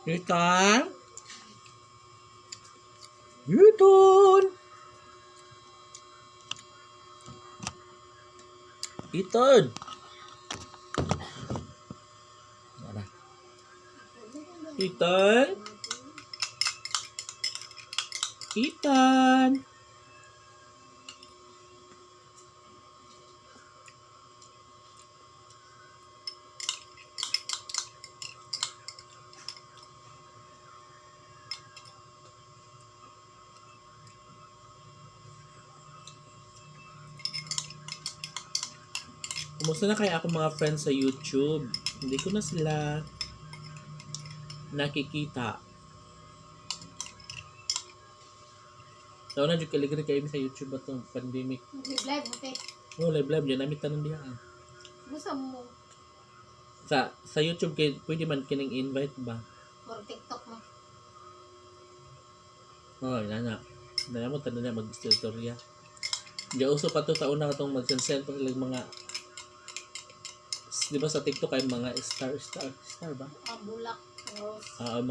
Ethan? Ethan? Ethan? Mana? Ethan? Ethan? Kumusta na kaya ako mga friends sa YouTube? Hindi ko na sila nakikita. So, na dyan kaligri kayo sa YouTube ba itong pandemic? Live mo, te. Oo, live dyan. Namit tanong diyan. Gusto mo. Sa YouTube, pwede man kining invite ba? Or TikTok mo. Oo, na. Dala mo, tanong niya mag-istorya. Di uso pa to sa una itong mag-send pa sila mga di ba sa TikTok ay mga star ba? Bulak. Rose.